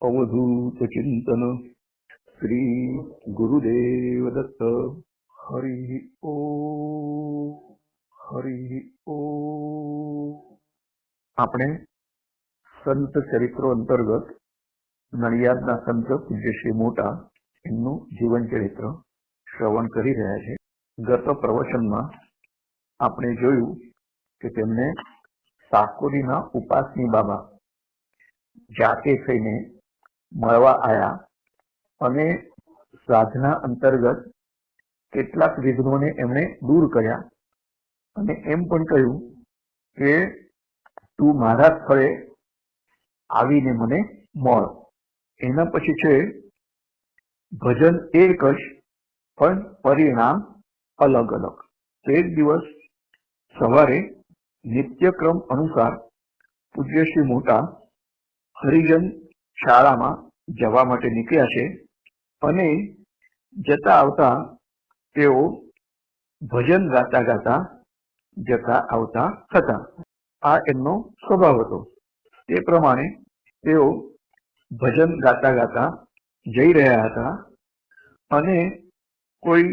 अवधूत चिंतन श्री गुरुदेव दत्त। हरि ओ हरि ओ। આપણે સંત ચરિત્રો અંતર્ગત નડિયાદના સંત પૂજ્ય શ્રી મોટા એમનું જીવન ચરિત્ર શ્રવણ કરી રહ્યા છે। ગત પ્રવચનમાં આપણે જોયું કે તેમને સાકોરીના ઉપાસની બાબા જાતે થઈને મળવા આવ્યા અને સાધના અંતર્ગત કેટલાક વિઘ્નોને એમણે દૂર કર્યા અને એમ પણ કહ્યું કે તું મારા સ્થળે આવીને મને મળ। એના પછી છે ભજન એક જ પણ પરિણામ અલગ અલગ। એક દિવસ સવારે નિત્યક્રમ અનુસાર પૂજ્ય શ્રી મોટા હરિજન શાળામાં જવા માટે નીકળ્યા છે અને જતા આવતા તેઓ ભજન ગાતા ગાતા જતા આવતા હતા। આ એમનો સ્વભાવ હતો। તે પ્રમાણે તેઓ ભજન ગાતા ગાતા જઈ રહ્યા હતા અને કોઈ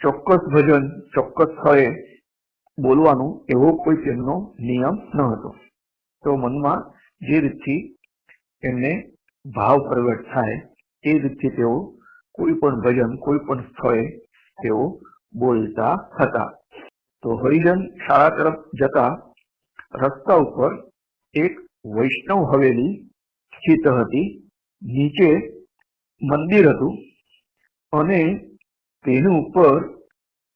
ચોક્કસ ભજન ચોક્કસ સ્થળે બોલવાનું એવો કોઈ તેમનો નિયમ ન હતો। તો મનમાં જે રીતથી એમને ભાવ પ્રગટ થાય એ રીતથી તેઓ કોઈ પણ ભજન કોઈ પણ સ્થળે તેઓ બોલતા હતા। તો હરિજન શાળા તરફ જતા રસ્તા ઉપર એક વૈષ્ણવ હવેલી સ્થિત હતી। નીચે મંદિર હતું અને તેની ઉપર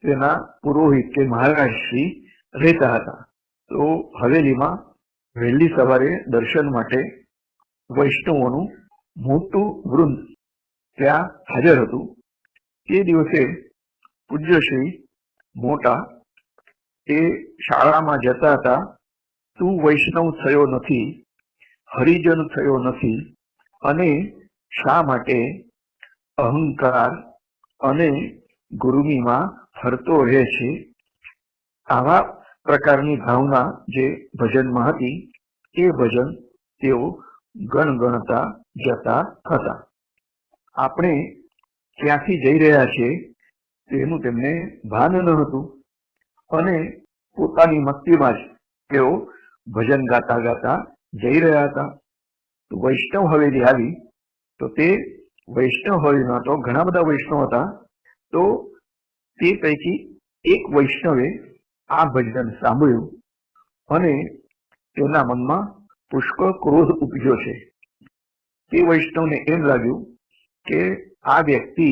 તેના પુરોહિત કે મહારાજ શ્રી રહેતા હતા। તો હવેલીમાં વહેલી સવારે દર્શન માટે વૈષ્ણવોનું મોટું વૃંદ ત્યાં હાજર હતું। તે દિવસે પૂજ્ય શ્રી મોટા એ શાળામાં જતા હતા। તું વૈષ્ણવ થયો નથી, હરિજન થયો નથી અને શા માટે અહંકાર અને ગુરુમીમાં ફરતો રહે છે? આવા પ્રકારની ભાવના જે ભજનમાં હતી એ ભજન તેઓ ગણગણતા જતા હતા। આપણે ક્યાંથી જઈ રહ્યા છીએ તેનું તેમને ભાન ન હતું અને પોતાની મસ્તીમાં જ તેઓ ભજન ગાતા ગાતા જઈ રહ્યા હતા। વૈષ્ણવ હવેલી આવી તો તે વૈષ્ણવ હવેલીમાં તો ઘણા બધા વૈષ્ણવ હતા। તો તે પૈકી એક વૈષ્ણવે આ ભજન સાંભળ્યું અને તેના મનમાં પુષ્કળ ક્રોધ ઉપજ્યો છે। તે વૈષ્ણવને એમ લાગ્યું કે આ વ્યક્તિ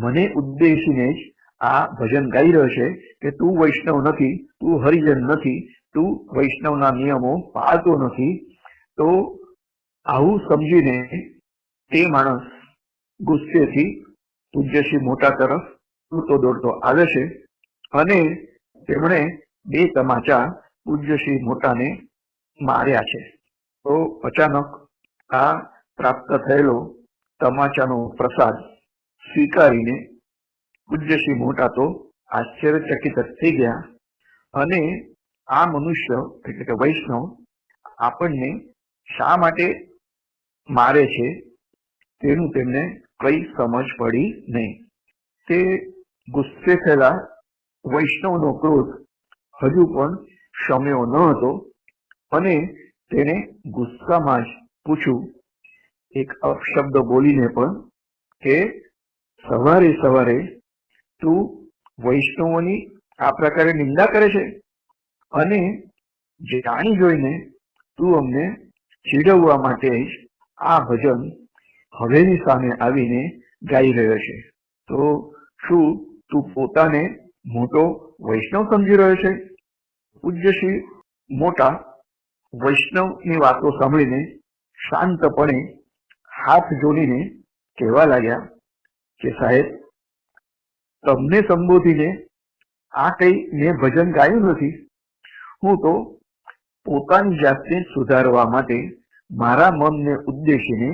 મને ઉદ્દેશીને જ આ ભજન ગાઈ રહ્યો છે કે તું વૈષ્ણવ નથી, તું હરિજન નથી, તું વૈષ્ણવના નિયમો પાળતો નથી। તો આવું સમજીને તે માણસ ગુસ્સેથી પૂજ્ય શ્રી મોટા તરફ દોડતો દોડતો આવે છે અને તેમણે બે તમાચા પૂજ્ય શ્રી મોટાને માર્યા છે। તો અચાનક આ પ્રાપ્ત થયેલો તમાચાનો પ્રસાદ સ્વીકારીને પૂજ્ય શ્રી મોટા તો આશ્ચર્યચકિત થઈ ગયા અને આ મનુષ્ય એટલે કે વૈષ્ણવ આપણને શા માટે મારે છે તેનું તેમને કઈ સમજ પડી નહીં। તે ગુસ્સે થયેલા વૈષ્ણવનો ક્રોધ હજુ પણ શમ્યો ન હતો અને તેને ગુસ્સામાં જ પૂછ્યું, એક અપશબ્દ બોલીને પણ, કે સવારે સવારે તું વૈષ્ણવોની આ પ્રકારે નિંદા કરે છે અને જાણી જોઈને તું અમને ચીડવવા માટે જ આ ભજન હવેલી સામે આવીને ગાઈ રહ્યો છે। તો શું તું પોતાને મોટો વૈષ્ણવ સમજી રહ્યો છે? પૂજ્ય શ્રી મોટા વૈષ્ણવની વાતો સાંભળીને શાંતપણે હાથ જોડીને કહેવા લાગ્યા કે સાહેબ, તમને સંબોધીને આ કઈ મેં ભજન ગાયું નથી। હું તો પોતાની જાતને સુધારવા માટે મારા મનને ઉદ્દેશીને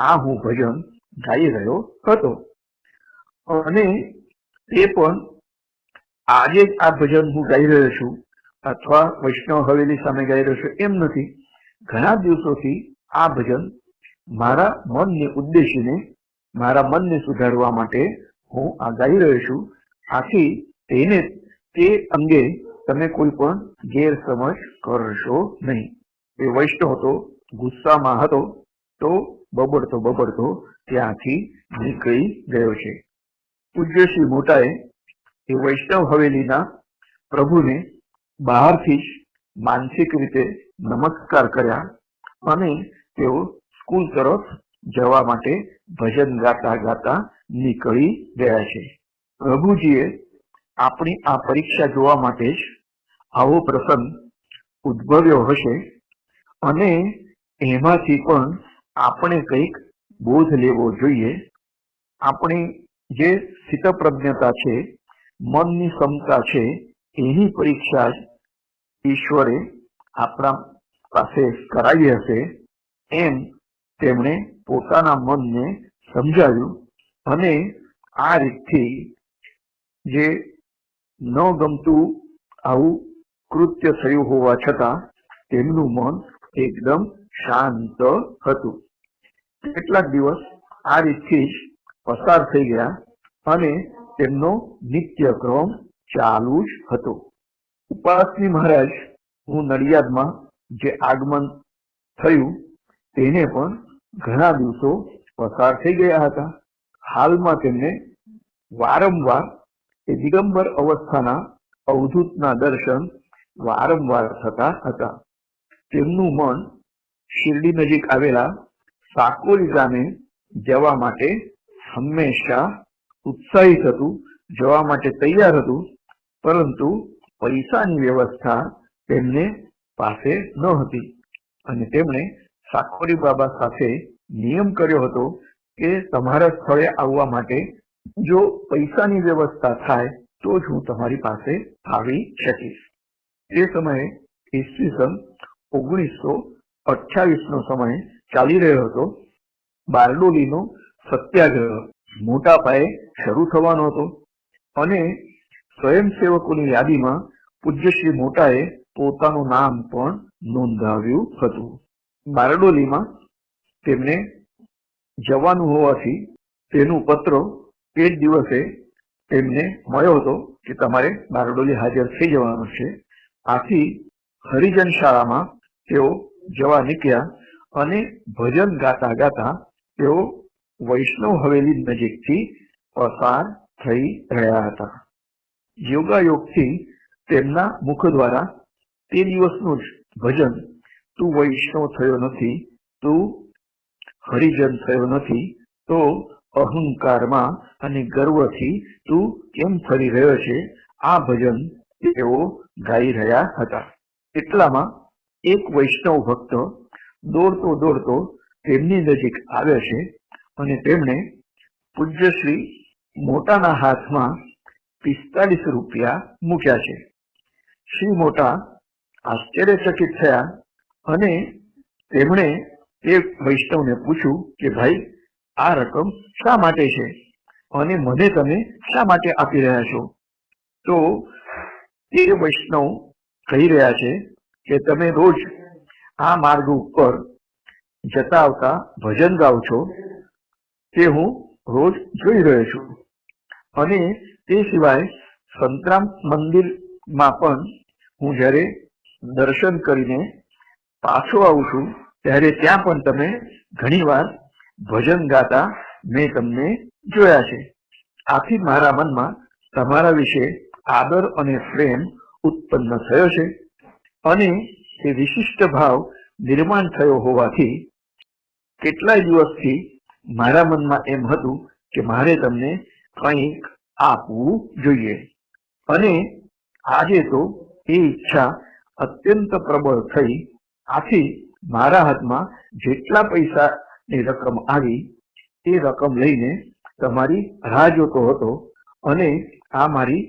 આ હું ભજન ગાઈ રહ્યો હતો અને તે પણ આજે જ આ ભજન હું ગાઈ રહ્યો છું અથવા વૈષ્ણવ હવેલી સામે ગાઈ રહ્યો છું એમ નથી। ઘણા દિવસોથી આ ભજન મારા મનને ઉદ્દેશીને મારા મનને સુધારવા માટે હું આ ગાઈ રહ્યો છું. આથી તે અંગે તમે કોઈ પણ ગેરસમજ કરશો નહીં. એ વૈષ્ણવ હતો, ગુસ્સામાં હતો, તો બબડતો ત્યાંથી નીકળી ગયો છે. પૂજ્ય શ્રી મોટાએ એ વૈષ્ણવ હવેલીના પ્રભુને બહારથી જ માનસિક રીતે નમસ્કાર કર્યા અને તેઓ સ્કૂલ તરફ જવા માટે ભજન ગાતા નીકળી ગયા છે. પ્રભુજીએ આપણી આ પરીક્ષા જોવા માટે જ આવો પ્રસંગ ઉદ્ભવ્યો હશે અને એમાંથી પણ આપણે કંઈક બોધ લેવો જોઈએ. આપણી જે સ્થિતપ્રજ્ઞતા છે, મનની ક્ષમતા છે, એની પરીક્ષા જ ઈશ્વરે આપણા પાસે કરાવી હશે એમ તેમણે પોતાના મનને સમજાવ્યું અને આ રીતથી જે ન ગમતું આવું કૃત્ય થયું હોવા છતાં તેમનું મન એકદમ શાંત હતું. કેટલાક દિવસ આ રીતથી જ પસાર થઈ ગયા અને તેમનો નિત્યક્રમ ચાલુ જ હતો. ઉપાસની મહારાજ હું નડિયાદમાં જે આગમન થયું તેને પણ ઘણા દિવસો પસાર થઈ ગયા હતા. હાલમાં તેમને વારંવાર એ દિગંબર અવસ્થાના અવધૂતના દર્શન વારંવાર થતા હતા. તેમનું મન શિરડી નજીક આવેલા સાકોરી ગામે જવા માટે હંમેશા ઉત્સાહિત હતું, જવા માટે તૈયાર હતું, પરંતુ પૈસાની વ્યવસ્થા તેમને પાસે ન હતી અને તેમણે સાકોરી બાબા સાથે નિયમ કર્યો હતો કે તમારા સ્થળે આવવા માટે જો પૈસાની વ્યવસ્થા થાય તો જ હું તમારી પાસે આવી શકીશ. તે સમયે ઈસવીસન 1928 નો સમય ચાલી રહ્યો હતો. બારડોલીનો સત્યાગ્રહ મોટા પાયે શરૂ થવાનો હતો અને સ્વયંસેવકોની યાદીમાં પૂજ્ય શ્રી મોટાએ પોતાનું નામ પણ નોંધાવ્યું હતું. બારડોલીમાં તેમને જવાનું હોવાથી તેનું પત્ર તે જ દિવસે તેમને મળ્યો હતો કે તમારે બારડોલી હાજર થઈ જવાનું છે. આથી હરિજન શાળામાં તેઓ જવા નીકળ્યા અને ભજન ગાતા તેઓ વૈષ્ણવ હવેલી નજીકથી પસાર થઈ રહ્યા હતા. યોગાયોગથી તેમના મુખ દ્વારા તે દિવસનું જ ભજન, તું વૈષ્ણવ થયો નથી, તું હરિજન થયો નથી, તો અહંકારમાં અને ગર્વથી તું કેમ ફરી રહ્યો છે, આ ભજન તેઓ ગાઈ રહ્યા હતા. એટલામાં એક વૈષ્ણવ ભક્ત દોડતો તેમની નજીક આવ્યો છે અને તેમણે પૂજ્ય શ્રી મોટાના હાથમાં 45 રૂપિયા મૂક્યા છે. શ્રી મોટા આશ્ચર્યચકિત થયા અને તેમણે એ વૈષ્ણવને પૂછ્યું કે ભાઈ, આ રકમ શા માટે છે અને મને તમે શા માટે આપી રહ્યા છો? તો એ વૈષ્ણવ કહી રહ્યા છે કે તમે રોજ આ માર્ગ ઉપર જતા આવતા ભજન ગાઓ છો, તે હું રોજ જોઈ રહ્યો છું અને તે સિવાય સંતરામ મંદિરમાં પણ હું જ્યારે દર્શન કરીને પાછો આવું છું ત્યારે ત્યાં પણ તમે ઘણીવાર ભજન ગાતા મેં તમને જોયા છે. આથી મારા મનમાં તમારા વિશે આદર અને પ્રેમ ઉત્પન્ન થયો છે અને એ વિશિષ્ટ ભાવ નિર્માણ થયો હોવાથી કેટલાય દિવસથી મારા મનમાં એમ હતું કે મારે તમને કંઈક આપવું જોઈએ અને આજે તો એ ઈચ્છા અત્યંત પ્રબળ થઈ. આથી મારા હાથમાં જેટલા પૈસાની રકમ આવી એ રકમ લઈને તમારી રાહ જોતો હતો અને આ મારી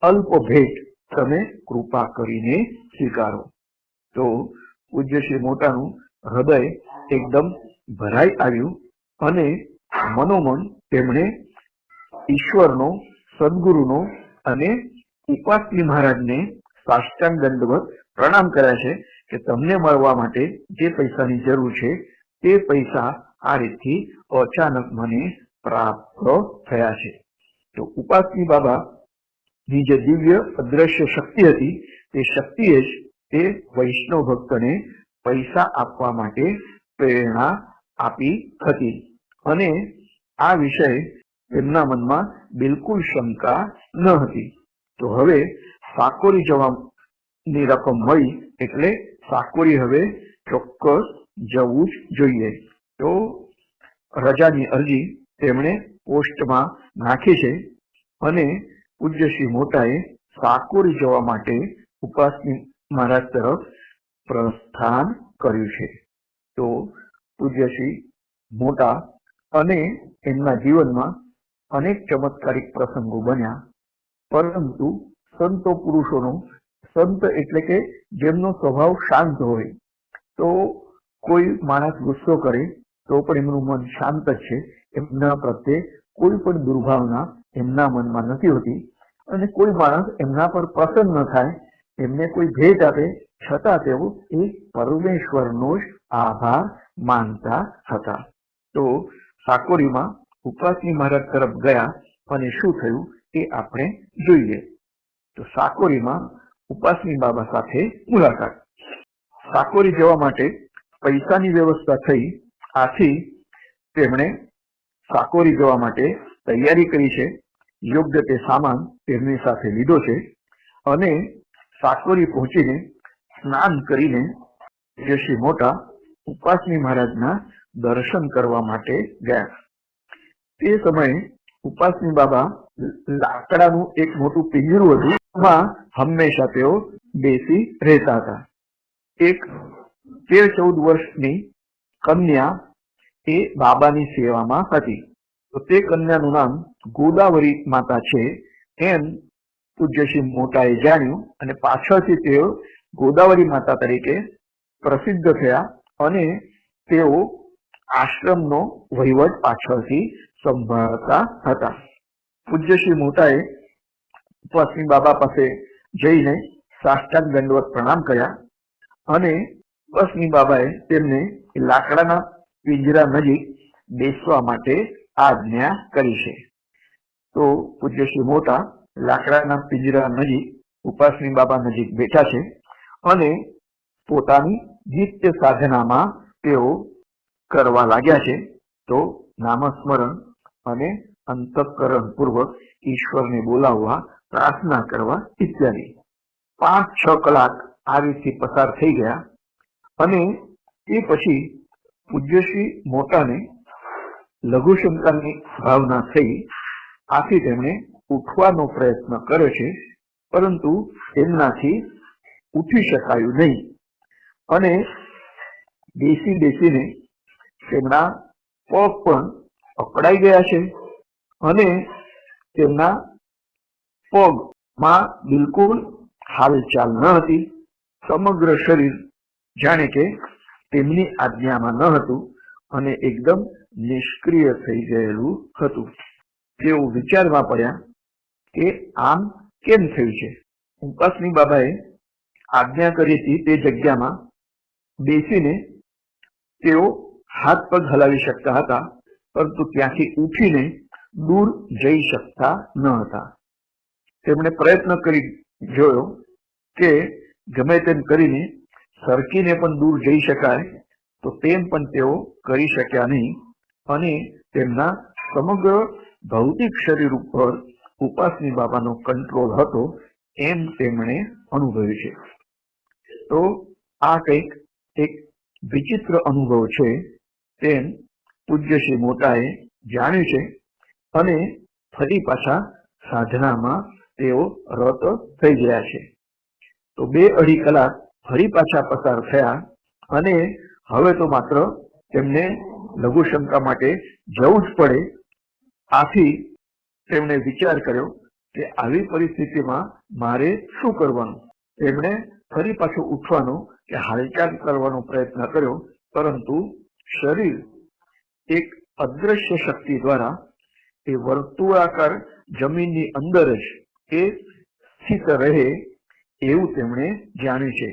અલ્પ ભેટ તમે કૃપા કરીને સ્વીકારો. તો પૂજ્ય શ્રી મોટાનું હૃદય એકદમ ભરાઈ આવ્યું અને મનોમન તેમણે ઈશ્વરનો, સદગુરુનો અને ઉપાસની મહારાજને સાષ્ટાંગ દંડવત પ્રણામ કર્યા છે કે તમને મળવા માટે જે પૈસાની જરૂર છે તે પૈસા આ રીતથી અચાનક મને પ્રાપ્ત થયા છે. તો ઉપાસની બાબાની જે દિવ્ય અદ્રશ્ય શક્તિ હતી તે શક્તિએ જ તે વૈષ્ણવ ભક્તને પૈસા આપવા માટે પ્રેરણા આપી હતી અને આ વિષય તેમના મનમાં બિલકુલ શંકા ન હતી. તો હવે સાકોરી જવાની રકમ મળી એટલે સાકોરી હવે ચોક્કસ જવું જ જોઈએ. તો રજાની અરજી તેમણે પોસ્ટમાં નાખી છે અને પૂજ્ય શ્રી મોટાએ સાકોરી જવા માટે ઉપાસની મહારાજ તરફ પ્રસ્થાન કર્યું છે. તો પૂજ્ય શ્રી મોટા અને એમના જીવનમાં અનેક ચમત્કારિક પ્રસંગો બન્યા, પરંતુ સંતો પુરુષોનો, સંત એટલે કે જેમનો સ્વભાવ શાંત હોય, તો કોઈ માણસ ગુસ્સો કરે તો પણ એમનું મન શાંત જ છે, એમના પ્રત્યે કોઈ પણ દુર્ભાવના એમના મનમાં નથી હોતી અને કોઈ માણસ એમના પર પ્રસન્ન થાય, એમને કોઈ ભેટ આપે છતાં તેઓ એ પરમેશ્વરનો જ આભાર માનતા હતા. તો સાકોરીમાં ઉપાસની મહારાજ તરફ ગયા અને શું થયું એ આપણે જોઈએ. તો સાકોરીમાં ઉપાસની બાબા સાથે મુલાકાત. સાકોરી જવા માટે પૈસાની વ્યવસ્થા થઈ, આથી તેમણે સાકોરી જવા માટે તૈયારી કરી છે. યોગ્ય તે સામાન તેમની સાથે લીધો છે અને સાકોરી પહોંચીને સ્નાન કરીને શ્રી મોટા ઉપાસની મહારાજના દર્શન કરવા માટે ગયા. તે સમયે ઉપાસની બાબા લાકડાનું એક મોટું પિંજરું હતું, એમાં હંમેશા તેઓ બેસી રહેતા હતા. એક 13-14 વર્ષની કન્યા એ બાબાની સેવામાં હતી. તો તે કન્યાનું નામ ગોદાવરી માતા છે એમ પૂજ્ય શ્રી મોટાએ જાણ્યું અને પાછળથી તેઓ ગોદાવરી માતા તરીકે પ્રસિદ્ધ થયા અને તેઓ આશ્રમનો વહીવટ પાછળથી સંભાળતા હતા. પૂજ્ય શ્રી મોટાએ ઉપાસની બાબા પાસે જઈને સાષ્ટાંગ દંડવત પ્રણામ કર્યા અને ઉપાસની બાબાએ તેમને લાકડાના પિંજરા નજીક બેસવા માટે આજ્ઞા કરી છે. તો પૂજ્ય શ્રી મોટા લાકડાના પિંજરા નજીક ઉપાસની બાબા નજીક બેઠા છે અને પોતાની નિત્ય સાધનામાં તેઓ કરવા લાગ્યા છે. તો નામસ્મરણ અને અંતઃકરણ પૂર્વક ઈશ્વરને બોલાવવા, પ્રાર્થના કરવા ઇત્યાદિ. 5-6 કલાક આ રીતથી પસાર થઈ ગયા અને એ પછી પૂજ્યશ્રી મોટાને લઘુશંકાની ભાવના થઈ, આથી તેમણે ઉઠવાનો પ્રયત્ન કર્યો છે, પરંતુ તેમનાથી ઉઠી શકાયું નહીં અને બેસી બેસીને તેમના પગ પણ અકળાઈ ગયા છે અને તેમના પગમાં બિલકુલ હાલચાલ ન હતી. સમગ્ર શરીર જાણે કે તેમની આજ્ઞામાં ન હતું અને એકદમ નિષ્ક્રિય થઈ ગયેલું હતું. તેઓ વિચારમાં પડ્યા કે આમ કેમ થયું છે. ઉપાસની બાબાએ આજ્ઞા કરી હતી તે જગ્યામાં બેસીને તેઓ હાથ પગ હલાવી શકતા હતા, પરંતુ ત્યાંથી ઉઠીને દૂર જઈ શકતા ન હતા. તેમણે પ્રયત્ન કરી જોયો કે ગમે તેમ કરીને સરકીને પણ દૂર જઈ શકાય, તો તેમ પણ તેઓ કરી શક્યા નહીં અને તેમના સમગ્ર ભૌતિક શરીર ઉપર ઉપાસની બાબાનો કંટ્રોલ હતો એમ તેમણે અનુભવ્યું છે. તો આ કંઈક એક વિચિત્ર અનુભવ છે તેમ પૂજ્ય શ્રી મોટાએ જાણ્યું છે અને ફરી પાછા સાધનામાં તેઓ રત થઈ ગયા છે. તો 2-2.5 કલાક ફરી પાછા પસાર થયા અને હવે તો માત્ર તેમને લઘુશંકા માટે જવું જ પડે. આથી તેમણે વિચાર કર્યો કે આવી પરિસ્થિતિમાં મારે શું કરવાનું. તેમણે ફરી પાછું ઉઠવાનો કે હાલચાલ કરવાનો પ્રયત્ન કર્યો, પરંતુ શરીર એક અદ્રશ્ય શક્તિ દ્વારા એ વર્તુળાકાર જમીનની અંદર જ એ સ્થિત રહે એવું તેમણે જાણ્યું છે.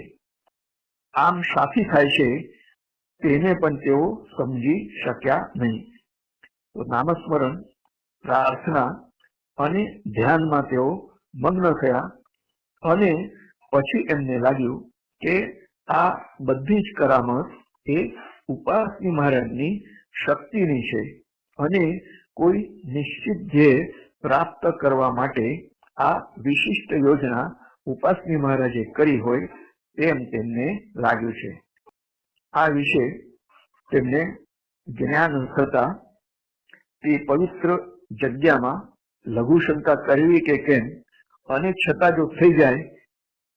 આમ સાથી થાય છે તેને પણ તેઓ સમજી શક્યા નહીં. તો નામસ્મરણ, પ્રાર્થના અને ધ્યાનમાં તેઓ મગ્ન થયા અને પછી એમને લાગ્યું કે આ બધી જ કરામત એ ઉપાસની મહારાજની શક્તિની છે અને કોઈ નિશ્ચિત ધ્યેય પ્રાપ્ત કરવા માટે આ વિશિષ્ટ યોજના ઉપાસની મહારાજે કરી હોય તેમ તેમને લાગ્યું છે. આ વિશે તેમને જ્ઞાન થતા તે પવિત્ર જગ્યામાં લઘુશંકા કરવી કે કેમ, અને છતાં જો થઈ જાય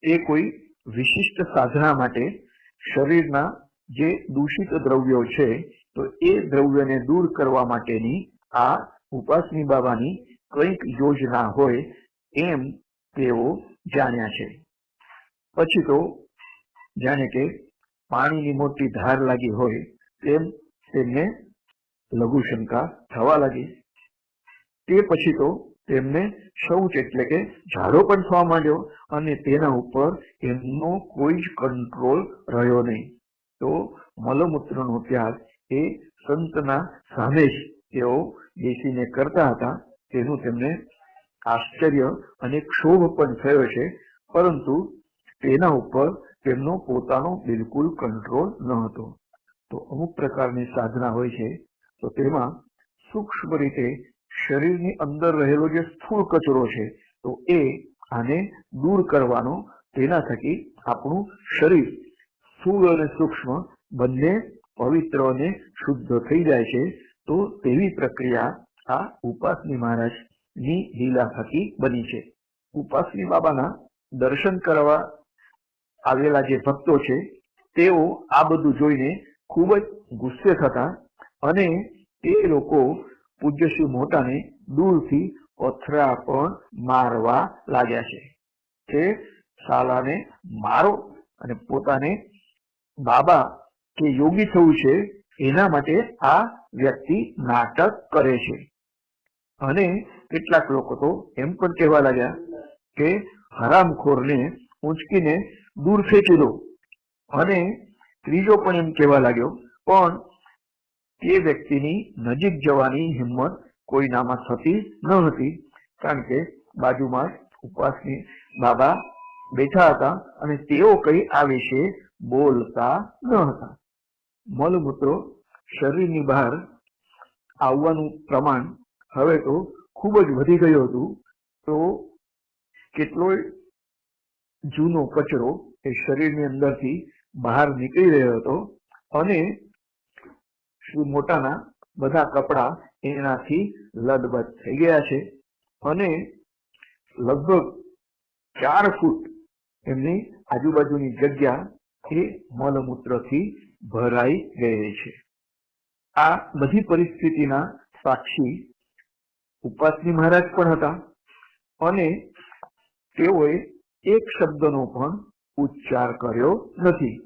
એ કોઈ વિશિષ્ટ સાધના માટે શરીરના જે દૂષિત દ્રવ્યો છે તો એ દ્રવ્યને દૂર કરવા માટેની આ ઉપાસની બાબાની કંઈક યોજના હોય એમ તેઓ જાણ્યા છે. પછી તો જાણે કે પાણીની મોટી ધાર લાગી હોય તેમ તેમને લઘુશંકા થવા લાગી. તે પછી તો તેમને શૌચ એટલે કે ઝાડો પણ થવા માંડ્યો અને તેના ઉપર એમનો કોઈ જ કંટ્રોલ રહ્યો નહીં. તો મલમૂત્રનો ત્યાગ એ સંતના સામે જ તેઓ બેસીને કરતા હતા તેનું તેમને આશ્ચર્ય અને ક્ષોભ પણ થયો છે, પરંતુ તેના ઉપર તેમનો પોતાનો બિલકુલ કંટ્રોલ ન હતો. તો અમુક પ્રકારની સાધના હોય છે તો તેમાં સૂક્ષ્મ રીતે શરીરની અંદર રહેલો જે સ્થૂળ કચરો છે તો એ આને દૂર કરવાનો, તેના થકી આપણું શરીર સ્થૂળ અને સૂક્ષ્મ બંને પવિત્ર અને શુદ્ધ થઈ જાય છે. તો તેવી પ્રક્રિયા આ ઉપાસની મહારાજની લીલા થકી બની છે. ઉપાસની બાબાના દર્શન કરવા આવેલા જે ભક્તો છે તેઓ આ બધું જોઈને ખૂબ જ ગુસ્સે થતા અને તે લોકો પૂજ્ય શ્રી મોટાને દૂરથી પથરા પણ મારવા લાગ્યા છે કે સાલાને મારો અને પોતાને બાબા કે યોગી થવું છે એના માટે આ વ્યક્તિ નાટક કરે છે. અને કેટલાક લોકો તો એમ પણ કહેવા લાગ્યા કે હરામખોરને ઊંચકીને દૂર ફેંકી દો. અને ત્રીજો પણ એમ કહેવા લાગ્યો પણ તે વ્યક્તિની નજીક જવાની હિંમત કોઈનામાં થતી ન હતી, કારણ કે બાજુમાં ઉપાસની બાબા બેઠા હતા અને તેઓ કઈ આ વિશે બોલતા ન હતા. મલમૂત્રો શરીરની બહાર આવવાનું પ્રમાણ હવે તો ખૂબ જ વધી ગયું હતું. તો કેટલોય જૂનો કચરો એ શરીરની અંદરથી બહાર નીકળી રહ્યો હતો અને શ્રી મોટાના બધા કપડા એનાથી લદબદ થઈ ગયા છે અને લગભગ 4 ફૂટ એમની આજુબાજુની જગ્યા એ મલમૂત્રથી ભરાઈ ગઈ છે. આ બધી પરિસ્થિતિના સાક્ષી ઉપાસની મહારાજ પણ હતા અને તેઓએ એક શબ્દનો પણ ઉચ્ચાર કર્યો નથી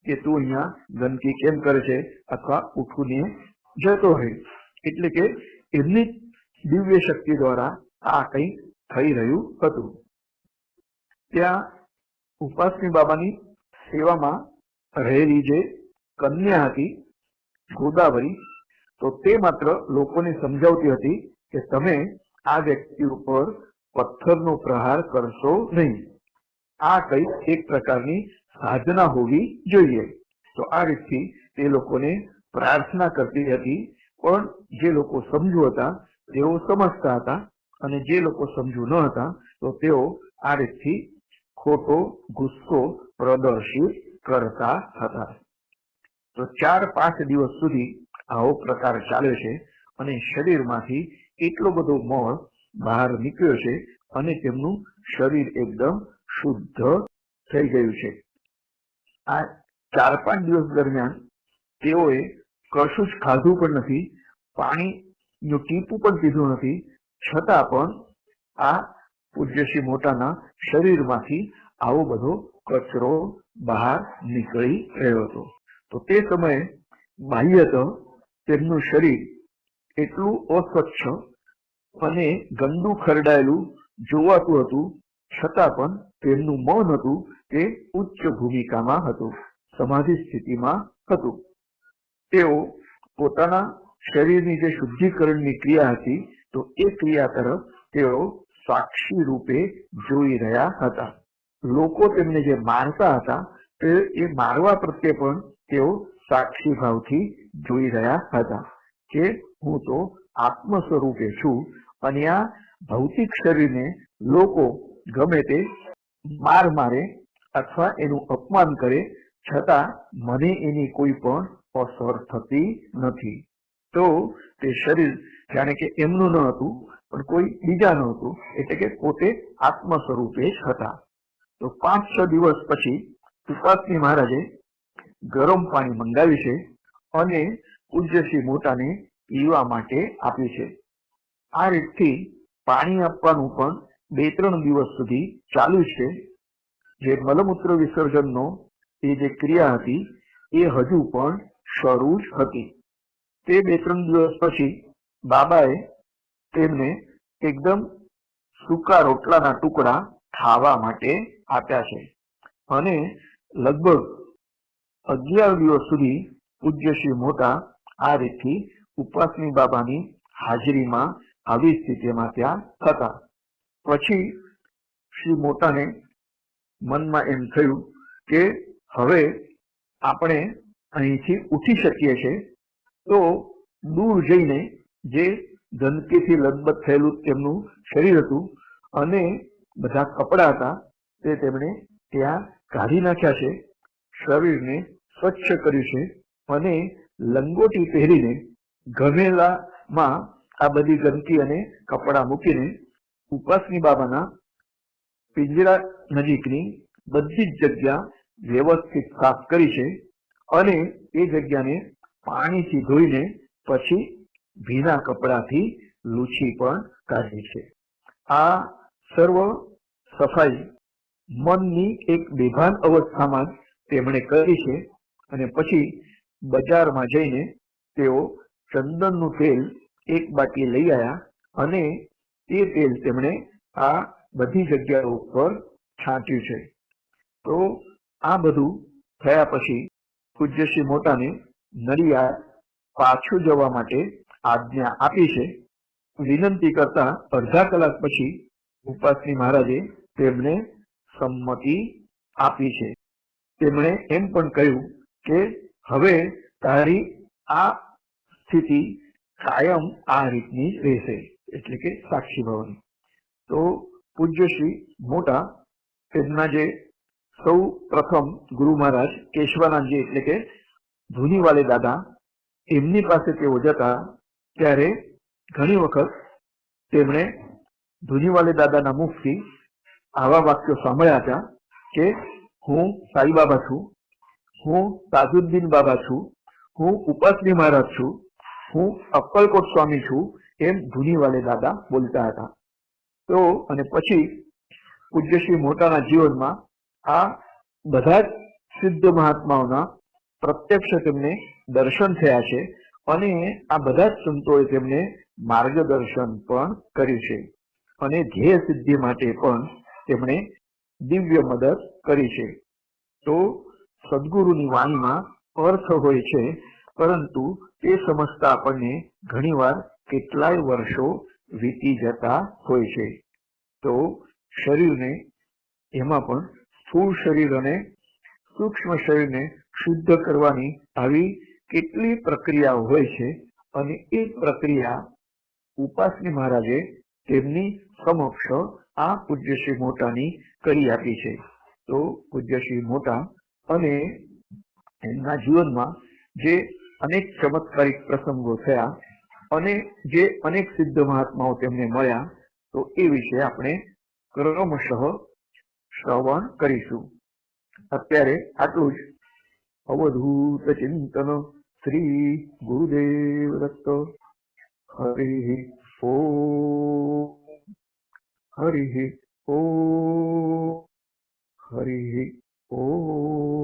કે તું અહીંયા ગંદકી કેમ કરે છે અથવા ઉઠીને જતો હોય. એટલે કે એમની દિવ્ય શક્તિ દ્વારા આ કંઈક થઈ રહ્યું હતું. ત્યાં ઉપાસની બાબાની સેવામાં રહેલી જે કન્યા હતી ગોદાવરી, તો તે માત્ર લોકોને સમજાવતી હતી કે તમે આ વ્યક્તિ ઉપર પથ્થરનો પ્રહાર કરશો નહીં. આ કંઈક એક પ્રકારની સાધના હોવી જોઈએ. તો આ રીતથી તે લોકોને પ્રાર્થના કરતી હતી. પણ જે લોકો સમજુ હતા તેઓ સમજતા હતા અને જે લોકો સમજુ ન હતા તો તેઓ આ રીતથી ખોટો ગુસ્સો પ્રદર્શિત કરતા હતા. તો 4-5 દિવસ સુધી આવો પ્રકાર ચાલ્યો છે અને શરીરમાંથી એટલો બધો મળ બહાર નીકળ્યો છે અને તેમનું શરીર એકદમ શુદ્ધ થઈ ગયું છે. આ 4-5 દિવસ દરમિયાન તેઓએ કશું જ ખાધું પણ નથી, પાણીનું ટીપું પણ પીધું નથી, છતાં પણ આ પૂજ્ય શ્રી મોટાના શરીરમાંથી આવો બધો કચરો બહાર નીકળી રહ્યો હતો. તો તે સમયે બાહ્યત તેમનું શરીર એટલું અસ્વચ્છ અને ગંદુ ખરડાયેલું જોવાતું હતું, છતાં પણ તેમનું મન હતું તે ઉચ્ચ ભૂમિકામાં હતું, સમાધિ સ્થિતિમાં હતું. તેઓ પોતાના શરીરની જે શુદ્ધિકરણની ક્રિયા હતી તો એ ક્રિયા તરફ તેઓ સાક્ષી રૂપે જોઈ રહ્યા હતા. લોકો તેમને જે મારતા હતા તે એ મારવા પ્રત્યે પણ તેઓ સાક્ષી ભાવથી જોઈ રહ્યા હતા કે હું તો આત્મ સ્વરૂપે છું અને આ ભૌતિક શરીરને લોકો ગમે તે માર મારે અથવા એનું અપમાન કરે છતાં મને એની કોઈ પણ અસર થતી નથી. તો તે શરીર જાણે કે એમનું ન હતું પણ કોઈ બીજાનું હતું, એટલે કે પોતે આત્મ સ્વરૂપે જ હતા. તો 5-6 દિવસ પછી ઉપાસની મહારાજે ગરમ પાણી મંગાવ્યું છે અને પૂજ્યશ્રી મોટાને પીવા માટે આપ્યું છે. આ રીતથી પાણી આપવાનું પણ 2-3 દિવસ સુધી ચાલુ છે. જે મલમૂત્ર વિસર્જનનો એ જે ક્રિયા હતી એ હજુ પણ શરૂ જ હતી. તે 2-3 દિવસ પછી બાબાએ તેમને એકદમ સૂકા રોટલાના ટુકડા ખાવા માટે આપ્યા છે અને લગભગ 11 દિવસ સુધી પૂજ્યશ્રી મોટા આ રીતથી ઉપાસની બાબાની હાજરીમાં આવી સ્થિતિમાં ત્યાં હતા. પછી શ્રી મોટાને મનમાં એમ થયું કે હવે આપણે અહીંથી ઉઠી શકીએ છીએ. તો દૂર જઈને જે ગંદકીથી લથબથ થયેલું તેમનું શરીર હતું અને બધા કપડા હતા તે તેમણે ત્યાં કાઢી નાખ્યા છે, શરીરને સ્વચ્છ કર્યું છે અને લંગોટી પહેરીને ગમેલામાં આ બધી ગંદકી અને કપડા મૂકીને ઉપાસની બાબાના પિંજરા નજીકની બધી જ જગ્યા વ્યવસ્થિત સાફ કરી છે અને એ જગ્યાને પાણીથી ધોઈને પછી ભીના કપડાથી લૂછી પણ કાઢી છે. આ સર્વ સફાઈ મનની એક બેભાન અવસ્થામાં તેમણે કરી છે અને પછી બજારમાં જઈને તેઓ ચંદનનું તેલ એક બાટલી લઈ આવ્યા અને તે તેલ તેમણે આ બધી જગ્યાઓ ઉપર છાંટ્યું છે. તો આ બધું થયા પછી પૂજ્યશ્રી મોટાને નડિયાદ પાછું જવા માટે આજ્ઞા આપી છે. વિનંતી કરતા અડધા કલાક પછી ઉપાસની મહારાજે તેમને સંમતિ આપી છે. તેમણે એમ પણ કહ્યું કે હવે તારી આ સ્થિતિ કાયમ આ રીતની રહેશે, એટલે કે સાક્ષી ભાવની. તો પૂજ્યશ્રી મોટા તેમના જે સૌ પ્રથમ ગુરુ મહારાજ કેશવાનંદજી એટલે કે ધુનીવાલે દાદા એમની પાસે તેઓ જતા ત્યારે ઘણી વખત તેમણે ધુનીવાલે દાદાના મુખથી આવા વાક્યો સાંભળ્યા હતા કે હું સાઈબાબા છું, હું તાજુદ્દીન બાબા છું, હું ઉપાસની મહારાજ છું, હું અક્કલકોટ સ્વામી છું, એમ ધુનીવાલે દાદા બોલતા હતા. તો અને પછી પૂજ્યશ્રી મોટાના જીવનમાં આ બધા જ સિદ્ધ મહાત્માઓના પ્રત્યક્ષ તેમને દર્શન થયા છે અને આ બધા જ સંતોએ તેમને માર્ગદર્શન પણ કર્યું છે અને ધ્યેય સિદ્ધિ માટે પણ તેમણે દિવ્ય મદદ કરી છે. તો સદગુરુની વાણીમાં અર્થ હોય છે, પરંતુ તે સમજતા આપણને ઘણીવાર કેટલાય વર્ષો વીતી જતા હોય છે. તો શરીરને એમાં પણ સ્થૂળ શરીર અને સૂક્ષ્મ શરીરને શુદ્ધ કરવાની આવી કેટલી પ્રક્રિયાઓ હોય છે અને એ પ્રક્રિયા ઉપાસની મહારાજે તેમની સમક્ષ આ પૂજ્યશ્રી મોટાની કરી આપી છે. તો પૂજ્યશ્રી મોટા અને એમના જીવનમાં જે અનેક ચમત્કારિક પ્રસંગો થયા અને જે અનેક સિદ્ધ મહાત્માઓ તેમને મળ્યા, તો એ વિશે આપણે ક્રમશઃ શ્રવણ કરીશું. અત્યારે આટલું જ. અવધૂત ચિંતન શ્રી ગુરુદેવ દત્ત. હરિ ઓમ. હરિ ઓમ. હરિ ઓમ.